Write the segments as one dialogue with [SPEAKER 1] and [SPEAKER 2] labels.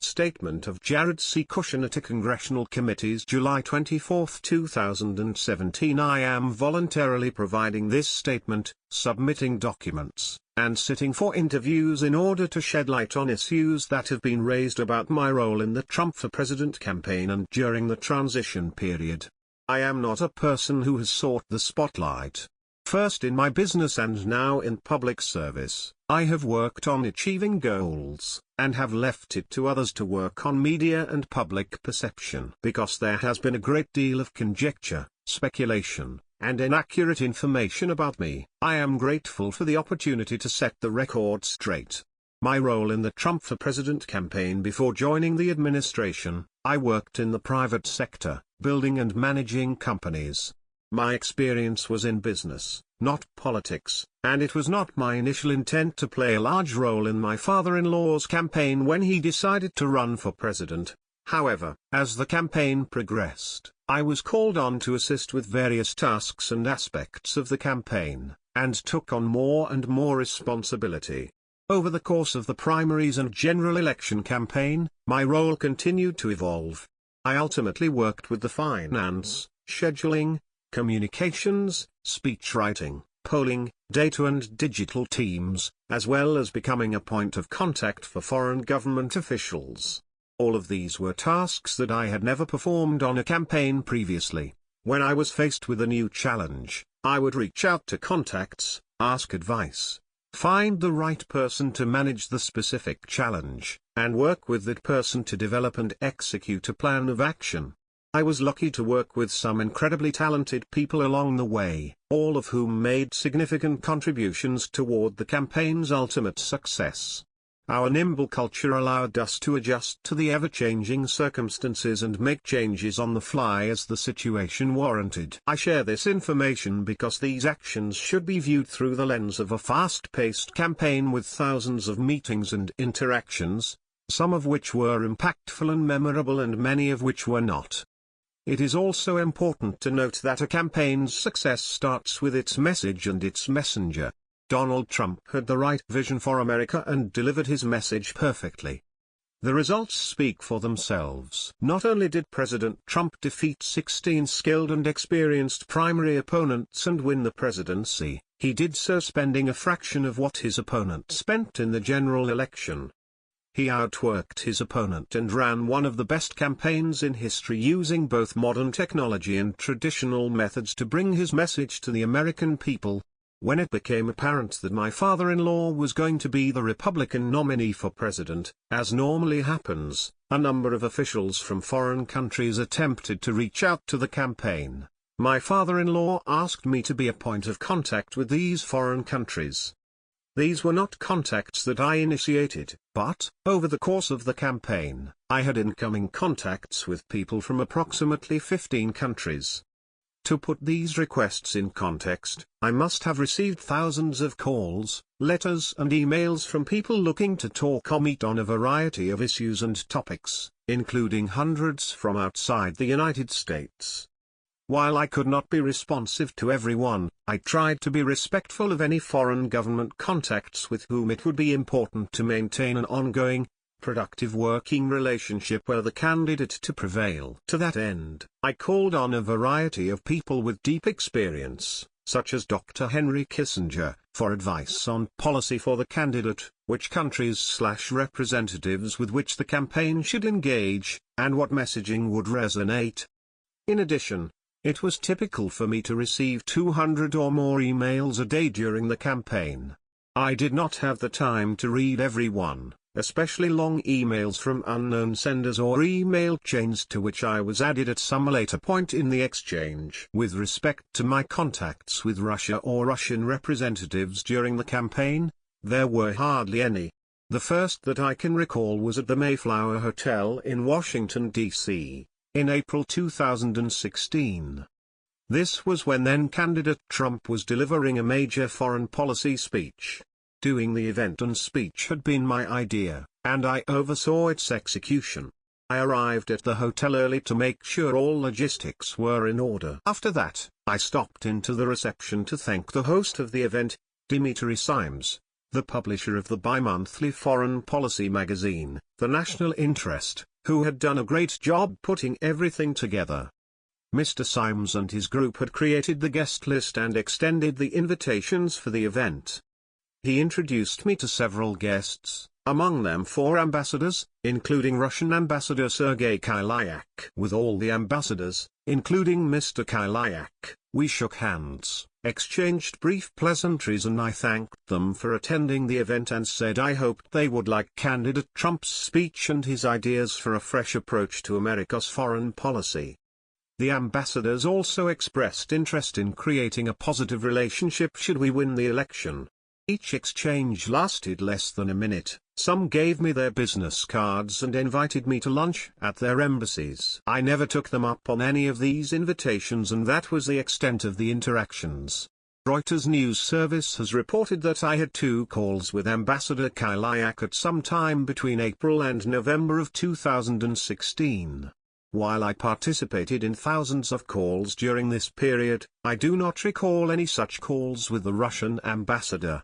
[SPEAKER 1] Statement of Jared C. Kushner to Congressional Committees, July 24, 2017. I am voluntarily providing this statement, submitting documents, and sitting for interviews in order to shed light on issues that have been raised about my role in the Trump for President campaign and during the transition period. I am not a person who has sought the spotlight. First in my business and now in public service, I have worked on achieving goals, and have left it to others to work on media and public perception. Because there has been a great deal of conjecture, speculation, and inaccurate information about me, I am grateful for the opportunity to set the record straight. My role in the Trump for President campaign: before joining the administration, I worked in the private sector, building and managing companies. My experience was in business, not politics, and it was not my initial intent to play a large role in my father-in-law's campaign when he decided to run for president. However, as the campaign progressed, I was called on to assist with various tasks and aspects of the campaign, and took on more and more responsibility. Over the course of the primaries and general election campaign, my role continued to evolve. I ultimately worked with the finance, scheduling, communications, speechwriting, polling, data and digital teams, as well as becoming a point of contact for foreign government officials. All of these were tasks that I had never performed on a campaign previously. When I was faced with a new challenge, I would reach out to contacts, ask advice, find the right person to manage the specific challenge, and work with that person to develop and execute a plan of action. I was lucky to work with some incredibly talented people along the way, all of whom made significant contributions toward the campaign's ultimate success. Our nimble culture allowed us to adjust to the ever-changing circumstances and make changes on the fly as the situation warranted. I share this information because these actions should be viewed through the lens of a fast-paced campaign with thousands of meetings and interactions, some of which were impactful and memorable and many of which were not. It is also important to note that a campaign's success starts with its message and its messenger. Donald Trump had the right vision for America and delivered his message perfectly. The results speak for themselves. Not only did President Trump defeat 16 skilled and experienced primary opponents and win the presidency, he did so spending a fraction of what his opponent spent in the general election. He outworked his opponent and ran one of the best campaigns in history, using both modern technology and traditional methods to bring his message to the American people. When it became apparent that my father-in-law was going to be the Republican nominee for president, as normally happens, a number of officials from foreign countries attempted to reach out to the campaign. My father-in-law asked me to be a point of contact with these foreign countries. These were not contacts that I initiated, but, over the course of the campaign, I had incoming contacts with people from approximately 15 countries. To put these requests in context, I must have received thousands of calls, letters and emails from people looking to talk or meet on a variety of issues and topics, including hundreds from outside the United States. While I could not be responsive to everyone, I tried to be respectful of any foreign government contacts with whom it would be important to maintain an ongoing, productive working relationship were the candidate to prevail. To that end, I called on a variety of people with deep experience, such as Dr. Henry Kissinger, for advice on policy for the candidate, which countries/representatives with which the campaign should engage, and what messaging would resonate. In addition, it was typical for me to receive 200 or more emails a day during the campaign. I did not have the time to read every one, especially long emails from unknown senders or email chains to which I was added at some later point in the exchange. With respect to my contacts with Russia or Russian representatives during the campaign, there were hardly any. The first that I can recall was at the Mayflower Hotel in Washington, D.C., in April 2016. This was when then-candidate Trump was delivering a major foreign policy speech. Doing the event and speech had been my idea, and I oversaw its execution. I arrived at the hotel early to make sure all logistics were in order. After that, I stopped into the reception to thank the host of the event, Dimitri Simes, the publisher of the bi-monthly foreign policy magazine, The National Interest, who had done a great job putting everything together. Mr. Symes and his group had created the guest list and extended the invitations for the event. He introduced me to several guests, among them 4 ambassadors, including Russian Ambassador Sergei Kylyak. With all the ambassadors, including Mr. Kylyak, we shook hands, exchanged brief pleasantries, and I thanked them for attending the event and said I hoped they would like candidate Trump's speech and his ideas for a fresh approach to America's foreign policy. The ambassadors also expressed interest in creating a positive relationship should we win the election. Each exchange lasted less than a minute. Some gave me their business cards and invited me to lunch at their embassies. I never took them up on any of these invitations, and that was the extent of the interactions. Reuters news service has reported that I had 2 calls with Ambassador Kylyak at some time between April and November of 2016. While I participated in thousands of calls during this period, I do not recall any such calls with the Russian ambassador.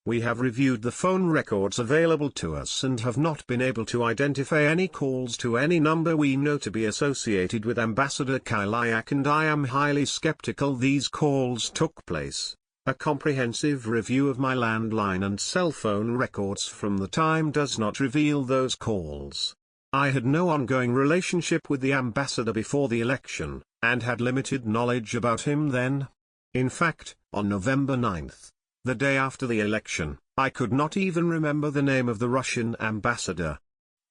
[SPEAKER 1] We have reviewed the phone records available to us and have not been able to identify any calls to any number we know to be associated with Ambassador Kylyak, and I am highly skeptical these calls took place. A comprehensive review of my landline and cell phone records from the time does not reveal those calls. I had no ongoing relationship with the ambassador before the election, and had limited knowledge about him then. In fact, on November 9th, the day after the election, I could not even remember the name of the Russian ambassador.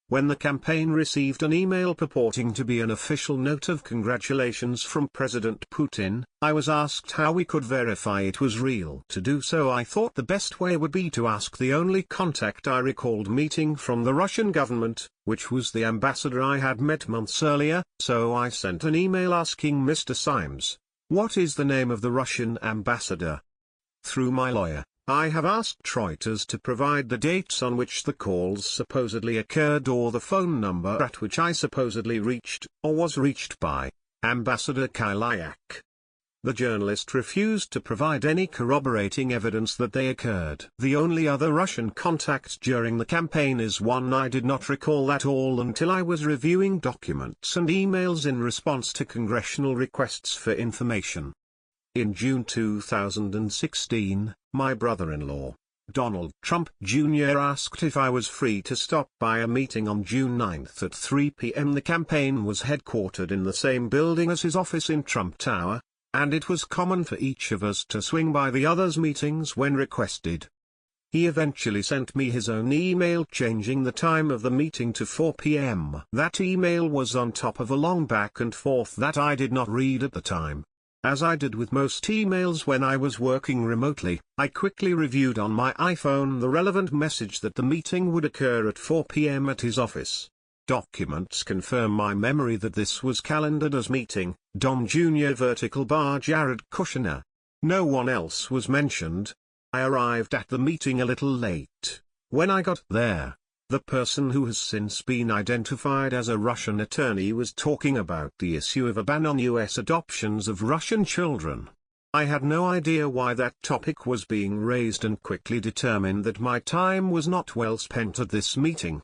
[SPEAKER 1] When the campaign received an email purporting to be an official note of congratulations from President Putin, I was asked how we could verify it was real. To do so, I thought the best way would be to ask the only contact I recalled meeting from the Russian government, which was the ambassador I had met months earlier, so I sent an email asking Mr. Symes, "What is the name of the Russian ambassador?" Through my lawyer, I have asked Reuters to provide the dates on which the calls supposedly occurred or the phone number at which I supposedly reached, or was reached by, Ambassador Kylyak. The journalist refused to provide any corroborating evidence that they occurred. The only other Russian contact during the campaign is one I did not recall at all until I was reviewing documents and emails in response to congressional requests for information. In June 2016, my brother-in-law, Donald Trump Jr. asked if I was free to stop by a meeting on June 9 at 3 p.m. The campaign was headquartered in the same building as his office in Trump Tower, and it was common for each of us to swing by the other's meetings when requested. He eventually sent me his own email changing the time of the meeting to 4 p.m. That email was on top of a long back and forth that I did not read at the time. As I did with most emails when I was working remotely, I quickly reviewed on my iPhone the relevant message that the meeting would occur at 4 p.m. at his office. Documents confirm my memory that this was calendared as meeting, Dom Jr. vertical bar Jared Kushner. No one else was mentioned. I arrived at the meeting a little late. When I got there, the person who has since been identified as a Russian attorney was talking about the issue of a ban on U.S. adoptions of Russian children. I had no idea why that topic was being raised and quickly determined that my time was not well spent at this meeting.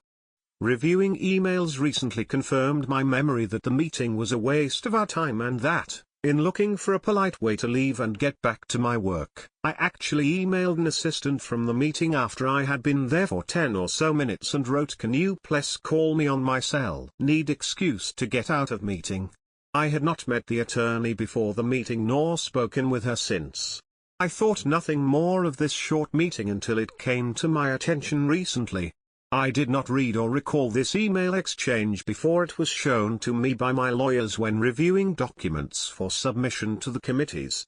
[SPEAKER 1] Reviewing emails recently confirmed my memory that the meeting was a waste of our time and that, in looking for a polite way to leave and get back to my work, I actually emailed an assistant from the meeting after I had been there for 10 or so minutes and wrote, "Can you please call me on my cell? Need excuse to get out of meeting." I had not met the attorney before the meeting nor spoken with her since. I thought nothing more of this short meeting until it came to my attention recently. I did not read or recall this email exchange before it was shown to me by my lawyers when reviewing documents for submission to the committees.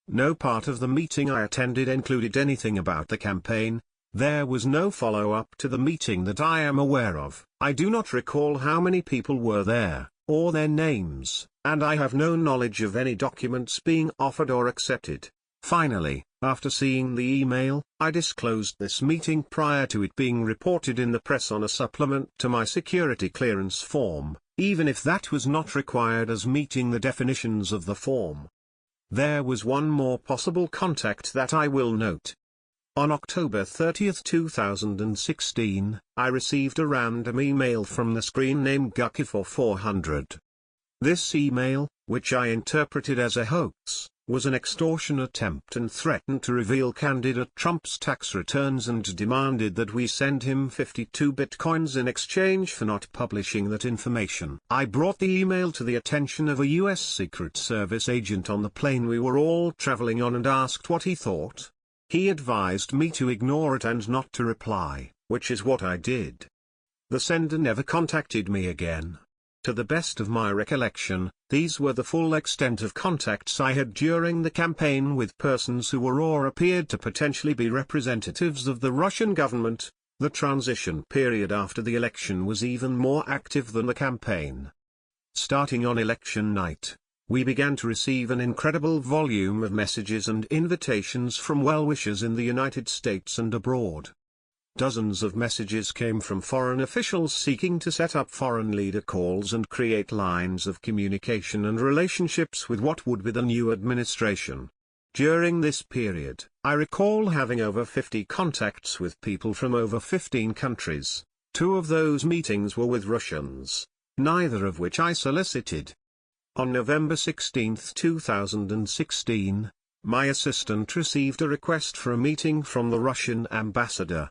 [SPEAKER 1] No part of the meeting I attended included anything about the campaign. There was no follow-up to the meeting that I am aware of. I do not recall how many people were there, or their names, and I have no knowledge of any documents being offered or accepted. Finally, after seeing the email, I disclosed this meeting prior to it being reported in the press on a supplement to my security clearance form, even if that was not required as meeting the definitions of the form. There was one more possible contact that I will note. On October 30, 2016, I received a random email from the screen name Gourcuff 400. This email, which I interpreted as a hoax, was an extortion attempt and threatened to reveal candidate Trump's tax returns and demanded that we send him 52 bitcoins in exchange for not publishing that information. I brought the email to the attention of a U.S. Secret Service agent on the plane we were all traveling on and asked what he thought. He advised me to ignore it and not to reply, which is what I did. The sender never contacted me again. To the best of my recollection, these were the full extent of contacts I had during the campaign with persons who were or appeared to potentially be representatives of the Russian government. The transition period after the election was even more active than the campaign. Starting on election night, we began to receive an incredible volume of messages and invitations from well-wishers in the United States and abroad. Dozens of messages came from foreign officials seeking to set up foreign leader calls and create lines of communication and relationships with what would be the new administration. During this period, I recall having over 50 contacts with people from over 15 countries. 2 of those meetings were with Russians, neither of which I solicited. On November 16, 2016, my assistant received a request for a meeting from the Russian ambassador.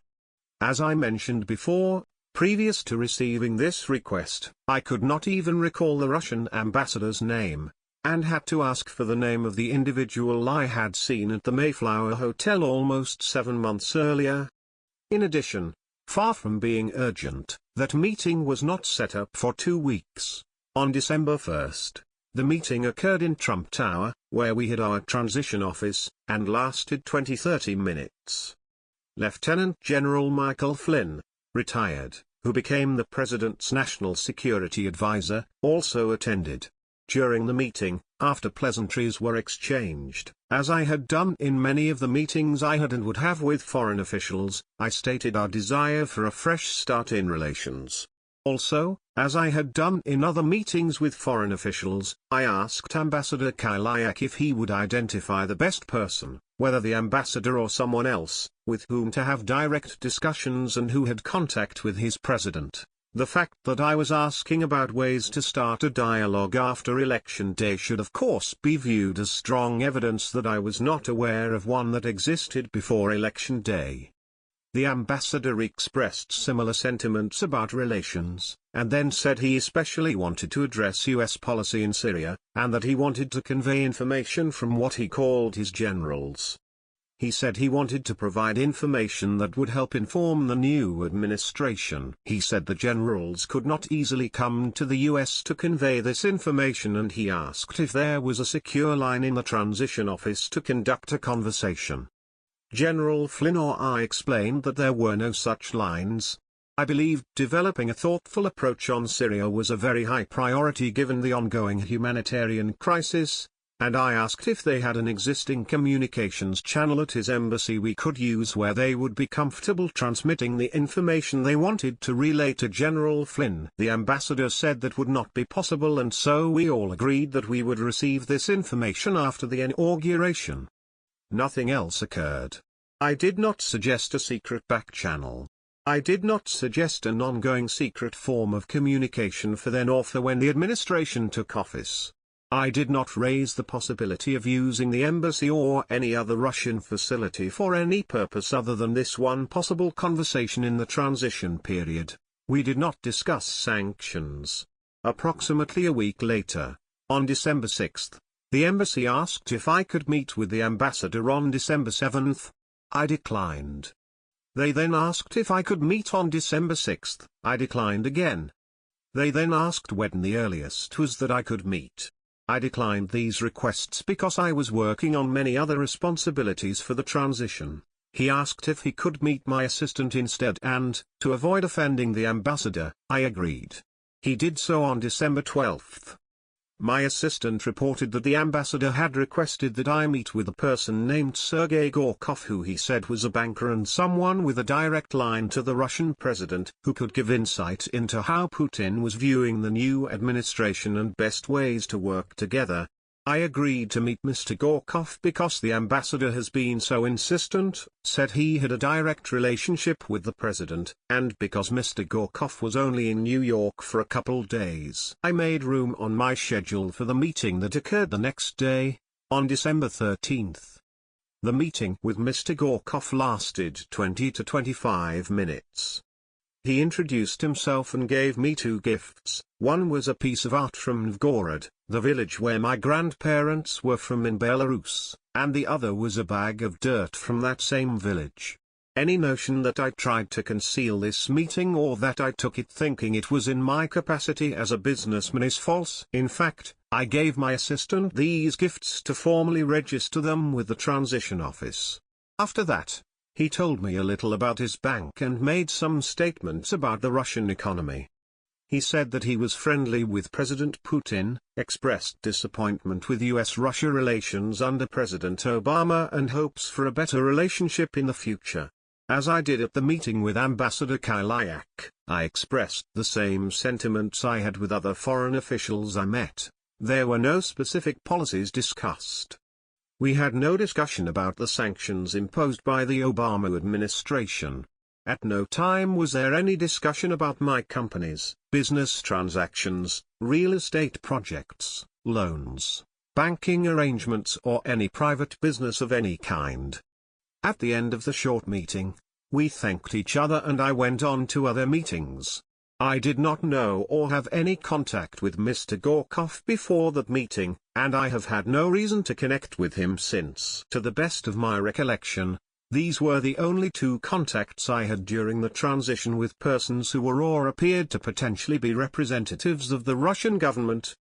[SPEAKER 1] As I mentioned before, previous to receiving this request, I could not even recall the Russian ambassador's name, and had to ask for the name of the individual I had seen at the Mayflower Hotel almost 7 months earlier. In addition, far from being urgent, that meeting was not set up for 2 weeks. On December 1st, the meeting occurred in Trump Tower, where we had our transition office, and lasted 20-30 minutes. Lieutenant General Michael Flynn, retired, who became the President's National Security Advisor, also attended. During the meeting, after pleasantries were exchanged, as I had done in many of the meetings I had and would have with foreign officials, I stated our desire for a fresh start in relations. Also, as I had done in other meetings with foreign officials, I asked Ambassador Kyliak if he would identify the best person, whether the ambassador or someone else, with whom to have direct discussions and who had contact with his president. The fact that I was asking about ways to start a dialogue after election day should of course be viewed as strong evidence that I was not aware of one that existed before election day. The ambassador expressed similar sentiments about relations, and then said he especially wanted to address U.S. policy in Syria, and that he wanted to convey information from what he called his generals. He said he wanted to provide information that would help inform the new administration. He said the generals could not easily come to the U.S. to convey this information, and he asked if there was a secure line in the transition office to conduct a conversation. General Flynn or I explained that there were no such lines. I believed developing a thoughtful approach on Syria was a very high priority given the ongoing humanitarian crisis, and I asked if they had an existing communications channel at his embassy we could use where they would be comfortable transmitting the information they wanted to relay to General Flynn. The ambassador said that would not be possible, and so we all agreed that we would receive this information after the inauguration. Nothing else occurred. I did not suggest a secret back channel. I did not suggest an ongoing secret form of communication for then or for when the administration took office. I did not raise the possibility of using the embassy or any other Russian facility for any purpose other than this one possible conversation in the transition period. We did not discuss sanctions. Approximately a week later, on December 6th, the embassy asked if I could meet with the ambassador on December 7th. I declined. They then asked if I could meet on December 6th. I declined again. They then asked when the earliest was that I could meet. I declined these requests because I was working on many other responsibilities for the transition. He asked if he could meet my assistant instead, and, to avoid offending the ambassador, I agreed. He did so on December 12th. My assistant reported that the ambassador had requested that I meet with a person named Sergei Gourcuff, who he said was a banker and someone with a direct line to the Russian president, who could give insight into how Putin was viewing the new administration and best ways to work together. I agreed to meet Mr. Gourcuff because the ambassador has been so insistent, said he had a direct relationship with the president, and because Mr. Gourcuff was only in New York for a couple days. I made room on my schedule for the meeting that occurred the next day, on December 13th. The meeting with Mr. Gourcuff lasted 20 to 25 minutes. He introduced himself and gave me 2 gifts. One was a piece of art from Novgorod, the village where my grandparents were from in Belarus, and the other was a bag of dirt from that same village. Any notion that I tried to conceal this meeting or that I took it thinking it was in my capacity as a businessman is false. In fact, I gave my assistant these gifts to formally register them with the transition office. After that, he told me a little about his bank and made some statements about the Russian economy. He said that he was friendly with President Putin, expressed disappointment with US-Russia relations under President Obama and hopes for a better relationship in the future. As I did at the meeting with Ambassador Kylyak, I expressed the same sentiments I had with other foreign officials I met. There were no specific policies discussed. We had no discussion about the sanctions imposed by the Obama administration. At no time was there any discussion about my company's business transactions, real estate projects, loans, banking arrangements or any private business of any kind. At the end of the short meeting, we thanked each other and I went on to other meetings. I did not know or have any contact with Mr. Gourcuff before that meeting, and I have had no reason to connect with him since. To the best of my recollection, these were the only 2 contacts I had during the transition with persons who were or appeared to potentially be representatives of the Russian government.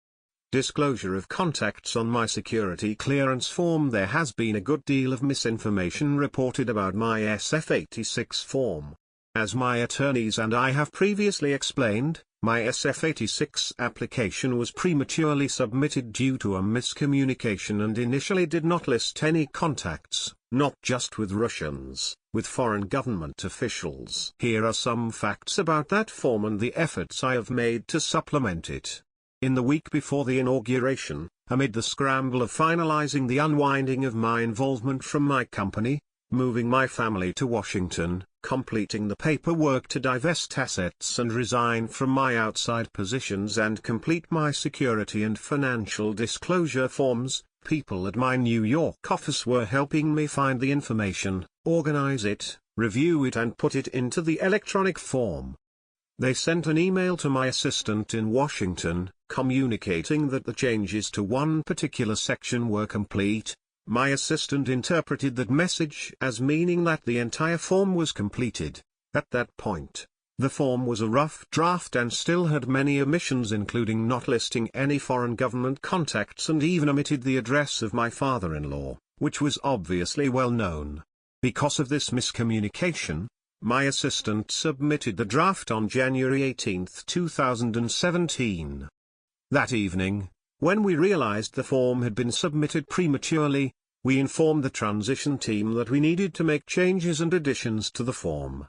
[SPEAKER 1] Disclosure of contacts on my security clearance form. There has been a good deal of misinformation reported about my SF-86 form. As my attorneys and I have previously explained, my SF-86 application was prematurely submitted due to a miscommunication and initially did not list any contacts, not just with Russians, with foreign government officials. Here are some facts about that form and the efforts I have made to supplement it. In the week before the inauguration, amid the scramble of finalizing the unwinding of my involvement from my company, moving my family to Washington, completing the paperwork to divest assets and resign from my outside positions and complete my security and financial disclosure forms, people at my New York office were helping me find the information, organize it, review it and put it into the electronic form. They sent an email to my assistant in Washington, communicating that the changes to one particular section were complete. My assistant interpreted that message as meaning that the entire form was completed. At that point, the form was a rough draft and still had many omissions, including not listing any foreign government contacts and even omitted the address of my father-in-law, which was obviously well known. Because of this miscommunication, my assistant submitted the draft on January 18, 2017. That evening, when we realized the form had been submitted prematurely, we informed the transition team that we needed to make changes and additions to the form.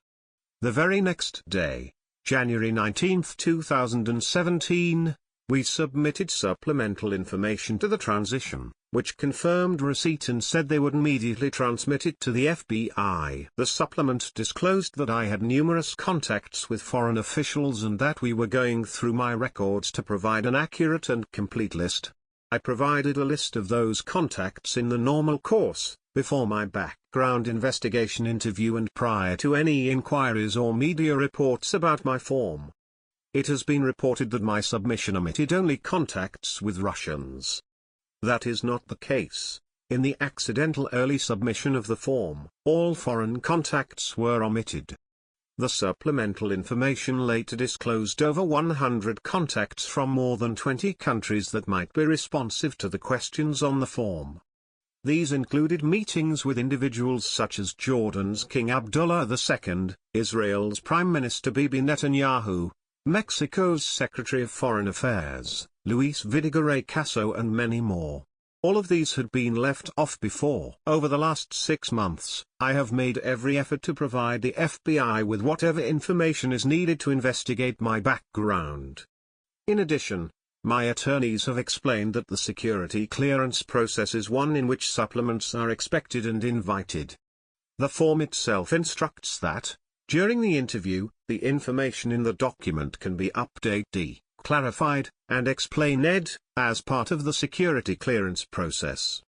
[SPEAKER 1] The very next day, January 19, 2017, we submitted supplemental information to the transition, which confirmed receipt and said they would immediately transmit it to the FBI. The supplement disclosed that I had numerous contacts with foreign officials and that we were going through my records to provide an accurate and complete list. I provided a list of those contacts in the normal course, before my background investigation interview and prior to any inquiries or media reports about my form. It has been reported that my submission omitted only contacts with Russians. That is not the case. In the accidental early submission of the form, all foreign contacts were omitted. The supplemental information later disclosed over 100 contacts from more than 20 countries that might be responsive to the questions on the form. These included meetings with individuals such as Jordan's King Abdullah II, Israel's Prime Minister Bibi Netanyahu, Mexico's Secretary of Foreign Affairs, Luis Vidagré Caso and many more. All of these had been left off before. Over the last 6 months, I have made every effort to provide the FBI with whatever information is needed to investigate my background. In addition, My attorneys have explained that the security clearance process is one in which supplements are expected and invited. The form itself instructs that, during the interview, the information in the document can be updated, clarified, and explained, as part of the security clearance process.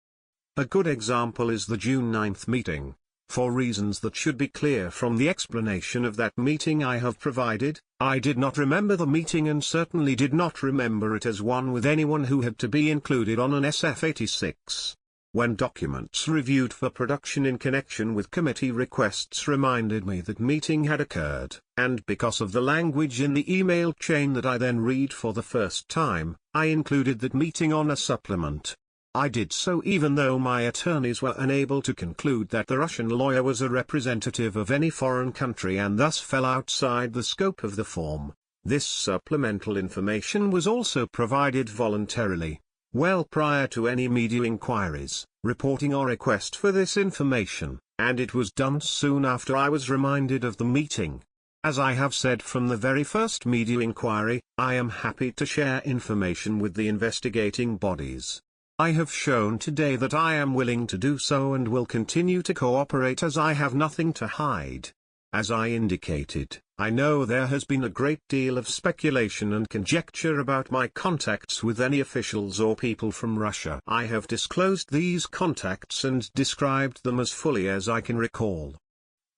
[SPEAKER 1] A good example is the June 9th meeting. For reasons that should be clear from the explanation of that meeting I have provided, I did not remember the meeting and certainly did not remember it as one with anyone who had to be included on an SF-86. When documents reviewed for production in connection with committee requests reminded me that meeting had occurred, and because of the language in the email chain that I then read for the first time, I included that meeting on a supplement. I did so even though my attorneys were unable to conclude that the Russian lawyer was a representative of any foreign country and thus fell outside the scope of the form. This supplemental information was also provided voluntarily, well prior to any media inquiries, reporting or request for this information, and it was done soon after I was reminded of the meeting. As I have said from the very first media inquiry, I am happy to share information with the investigating bodies. I have shown today that I am willing to do so and will continue to cooperate as I have nothing to hide. As I indicated, I know there has been a great deal of speculation and conjecture about my contacts with any officials or people from Russia. I have disclosed these contacts and described them as fully as I can recall.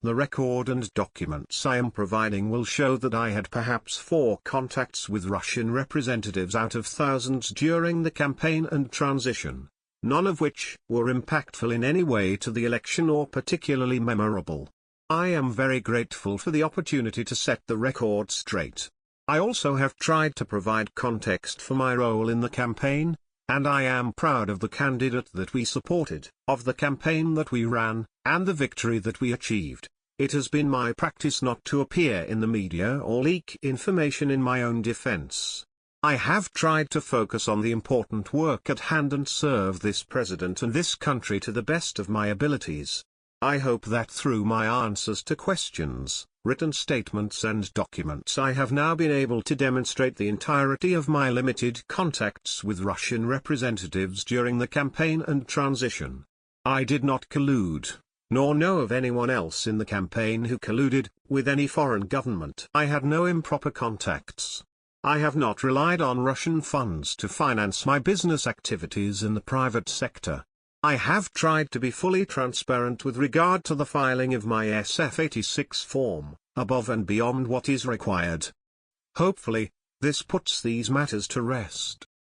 [SPEAKER 1] The record and documents I am providing will show that I had perhaps 4 contacts with Russian representatives out of thousands during the campaign and transition, none of which were impactful in any way to the election or particularly memorable. I am very grateful for the opportunity to set the record straight. I also have tried to provide context for my role in the campaign, and I am proud of the candidate that we supported, of the campaign that we ran, and the victory that we achieved. It has been my practice not to appear in the media or leak information in my own defense. I have tried to focus on the important work at hand and serve this president and this country to the best of my abilities. I hope that through my answers to questions, written statements and documents I have now been able to demonstrate the entirety of my limited contacts with Russian representatives during the campaign and transition. I did not collude, nor know of anyone else in the campaign who colluded with any foreign government. I had no improper contacts. I have not relied on Russian funds to finance my business activities in the private sector. I have tried to be fully transparent with regard to the filing of my SF-86 form, above and beyond what is required. Hopefully, this puts these matters to rest.